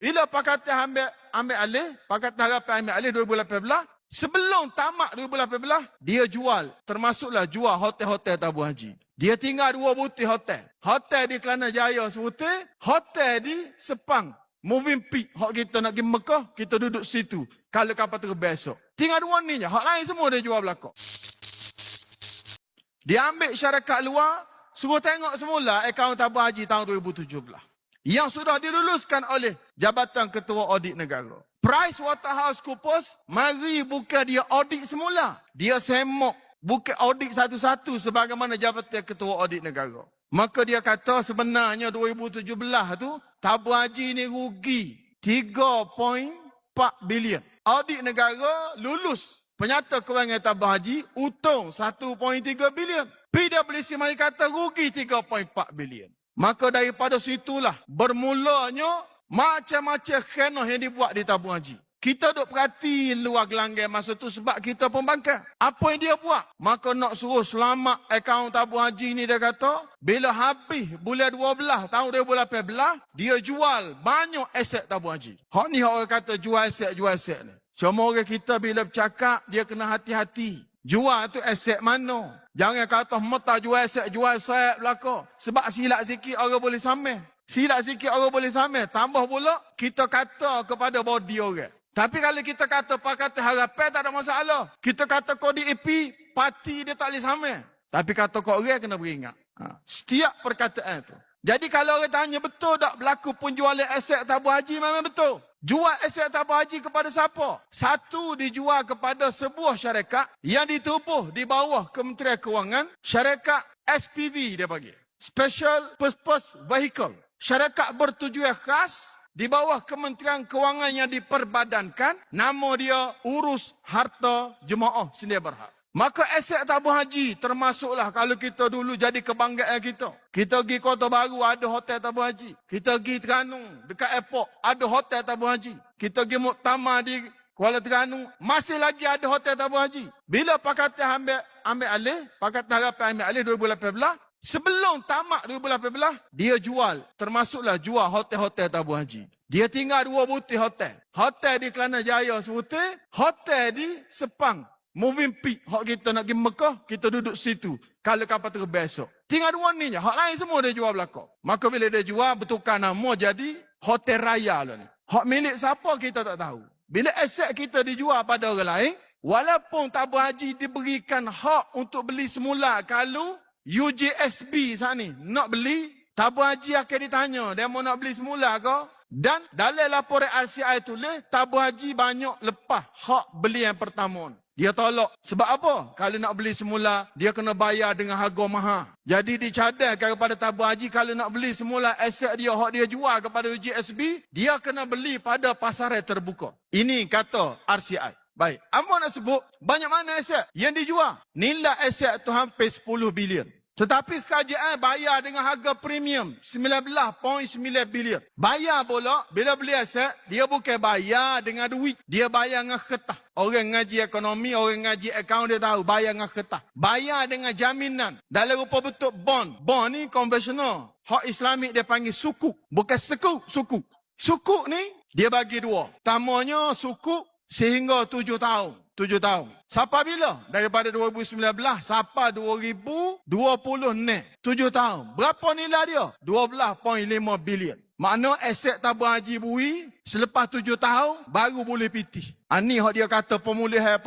Bila Pakatan ambil alih, Pakatan Harapan ambil alih 2018, sebelum tamat 2018, dia jual, termasuklah jual hotel-hotel tabung haji. Dia tinggal 2 butir hotel. Hotel di Kelana Jaya sebutir, hotel di Sepang. Moving Peak, hak kita nak pergi Mekah, kita duduk situ. Kalau kapal terbang esok. Tinggal 2 ni je. Hak lain semua dia jual belakang. Dia ambil syarikat luar, suruh tengok semula akaun tabung haji tahun 2017. Yang sudah diluluskan oleh Jabatan Ketua Audit Negara. PricewaterhouseCoopers, mari bukan dia audit semula. Dia semok, bukan audit satu-satu sebagaimana Jabatan Ketua Audit Negara. Maka dia kata sebenarnya 2017 tu, tabung haji ni rugi 3.4 bilion. Audit negara lulus penyata kewangan tabung haji, untung 1.3 bilion. PwC mari kata rugi 3.4 bilion. Maka daripada situlah bermulanya macam-macam khenah yang dibuat di tabung haji. Kita duk perhati luar gelanggang masa tu sebab kita pembangkang. Apa yang dia buat? Maka nak suruh selamat akaun tabung haji ni, dia kata, bila habis bulan 12 tahun 2018, dia jual banyak aset tabung haji. Hak ni orang kata jual aset ni. Cuma orang kita bila bercakap, dia kena hati-hati. Jual tu aset mana? Jangan kata mata jual aset belaka. Sebab silap sikit orang boleh samai. Silap sikit orang boleh samai. Tambah pula, kita kata kepada body orang. Tapi kalau kita kata Pakatan Harapan tak ada masalah. Kita kata kodi EP, parti dia tak boleh sama. Tapi kata kau orang kena beringat. Setiap perkataan tu. Jadi kalau orang tanya betul tak berlaku penjualan aset tabung haji, memang betul. Jual aset tabung haji kepada siapa? Satu dijual kepada sebuah syarikat yang ditubuh di bawah Kementerian Kewangan. Syarikat SPV dia panggil. Special Purpose Vehicle. Syarikat bertujuan khas di bawah Kementerian Kewangan yang diperbadankan, nama dia Urus Harta Jemaah Sedia Berhad. Maka aset tabung haji termasuklah kalau kita dulu jadi kebanggaan kita. Kita pergi Kota Baru ada hotel tabung haji. Kita pergi Terengganu dekat airport ada hotel tabung haji. Kita pergi muktamar di Kuala Terengganu masih lagi ada hotel tabung haji. Bila Pakatan ambil alih, Pakatan Harapan ambil alih 2018, sebelum tamat 2018, dia jual, termasuklah jual hotel-hotel tabung haji. Dia tinggal 2 butir hotel. Hotel di Kelana Jaya sebutir, hotel di Sepang. Moving Peak, hak kita nak pergi Mekah, kita duduk situ. Kalau kapal terbang esok. Tinggal 2 ni je. Hak lain semua dia jual belakang. Maka bila dia jual, bertukar nama jadi Hotel Raya lah ni. Hak milik siapa kita tak tahu. Bila aset kita dijual pada orang lain, walaupun tabung haji diberikan hak untuk beli semula, kalau UJSB saat ni nak beli, tabung haji akan ditanya, dia mau nak beli semula ke? Dan dalam laporan RCI tulis, tabung haji banyak lepas hak beli yang pertama. Dia tolak. Sebab apa? Kalau nak beli semula, dia kena bayar dengan harga mahal. Jadi dicadangkan kepada tabung haji, kalau nak beli semula aset dia, hak dia jual kepada UJSB, dia kena beli pada pasaran terbuka. Ini kata RCI. Baik, apa nak sebut? Banyak mana aset yang dijual? Nilai aset tu hampir 10 bilion. Tetapi kerajaan bayar dengan harga premium 19.9 bilion. Bayar pula, bila beli aset, dia bukan bayar dengan duit. Dia bayar dengan kertas. Orang ngaji ekonomi, orang ngaji akaun dia tahu, bayar dengan kertas. Bayar dengan jaminan. Dalam rupa bentuk bond. Bond ni konvensional. Hak Islamik dia panggil sukuk. Bukan sekuk, sukuk. Sukuk ni, dia bagi 2. Pertamanya sukuk sehingga 7 tahun. 7 tahun. Sampai bila? Daripada 2019 sampai 2020 ni. 7 tahun. Berapa nilai dia? 12.5 bilion. Makna aset tabung haji bui selepas 7 tahun baru boleh pitih. Ini hak dia kata pemulihan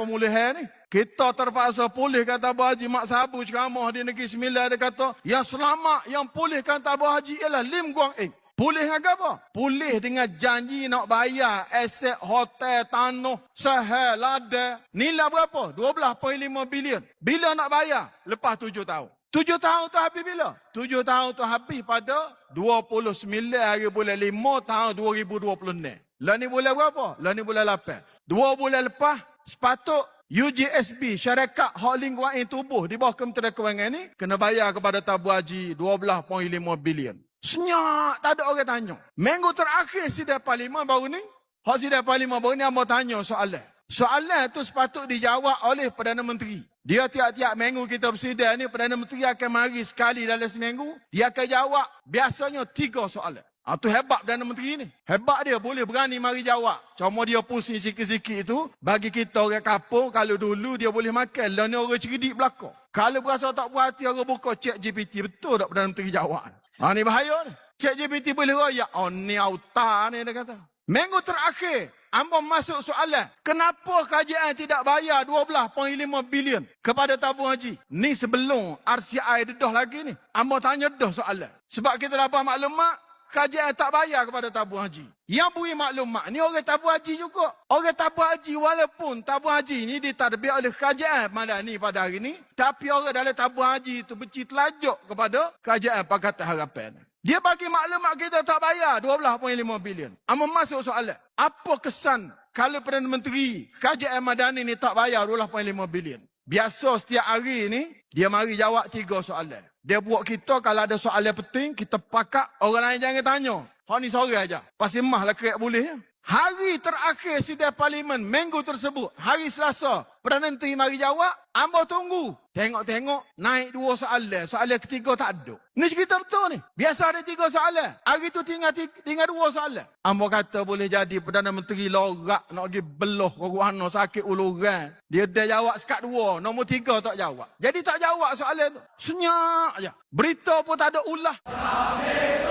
ni. Kita terpaksa pulihkan tabung haji. Mak Sabu ceramah di Negeri Sembilan dia kata, yang selamat yang pulihkan tabung haji ialah Lim Guang Eng. Pulih dengan apa? Pulih dengan janji nak bayar aset hotel, tanah, sahel, ladang. Nilai berapa? 12.5 bilion. Bila nak bayar? Lepas 7 tahun. 7 tahun tu habis bila? 7 tahun tu habis pada 29 hari bulan 5 tahun 2026. Lah ni bulan berapa? Lah ni bulan 8. 2 bulan lepas, sepatut UJSB, syarikat hak Lim Guang Eng tubuh di bawah Kementerian Kewangan ni, kena bayar kepada tabung haji 12.5 bilion. Senyak, tak ada orang tanya. Minggu terakhir sidang parlimen baru ni, hak sidang parlimen baru ni, hamba tanya soalan. Soalan tu sepatut dijawab oleh Perdana Menteri. Dia tiap-tiap minggu kita bersidang ni, Perdana Menteri akan mari sekali dalam seminggu. Dia akan jawab biasanya 3 soalan. Tu hebat Perdana Menteri ni. Hebat dia, boleh berani mari jawab. Cuma dia pusing sikit-sikit tu, bagi kita orang kampung, kalau dulu dia boleh makan, lah ni orang cerdik belakang. Kalau berasa tak puas hati, orang buka cek GPT, betul tak Perdana Menteri jawab? Ni bahaya ni. Cek GPT boleh royak. Ni auta ni dia kata. Minggu terakhir, ambo masuk soalan, kenapa kerajaan tidak bayar 12.5 bilion kepada tabung haji? Ni sebelum RCI dedah lagi ni. Ambo tanya dah soalan. Sebab kita dapat maklumat, kerajaan tak bayar kepada tabung haji. Yang beri maklumat ni orang tabung haji juga. Orang tabung haji walaupun tabung haji ni ditadbir oleh kerajaan Madani pada hari ni, tapi orang dalam tabung haji tu bercitelajuk kepada kerajaan Pakatan Harapan. Dia bagi maklumat kita tak bayar 12.5 bilion. Amat masuk soalan. Apa kesan kalau Perdana Menteri kerajaan Madani ni tak bayar 12.5 bilion? Biasa setiap hari ni, dia mari jawab 3 soalan. Dia buat kita kalau ada soalan penting, kita pakak, orang lain jangan tanya. Hak ni sore aja. Pasti mah lah kerek boleh. Hari terakhir sidang parlimen minggu tersebut, hari Selasa, Perdana Menteri mari jawab, ambo tunggu. Tengok-tengok, naik 2 soalan. Soalan ketiga tak ada. Ni cerita betul ni. Biasa ada 3 soalan. Hari tu tinggal 2 soalan. Ambo kata boleh jadi Perdana Menteri lorak nak pergi beloh orang sakit uluran. Dia jawab sekat 2, nombor 3 tak jawab. Jadi tak jawab soalan tu. Senyap aja. Berita pun tak ada ulah. Amin.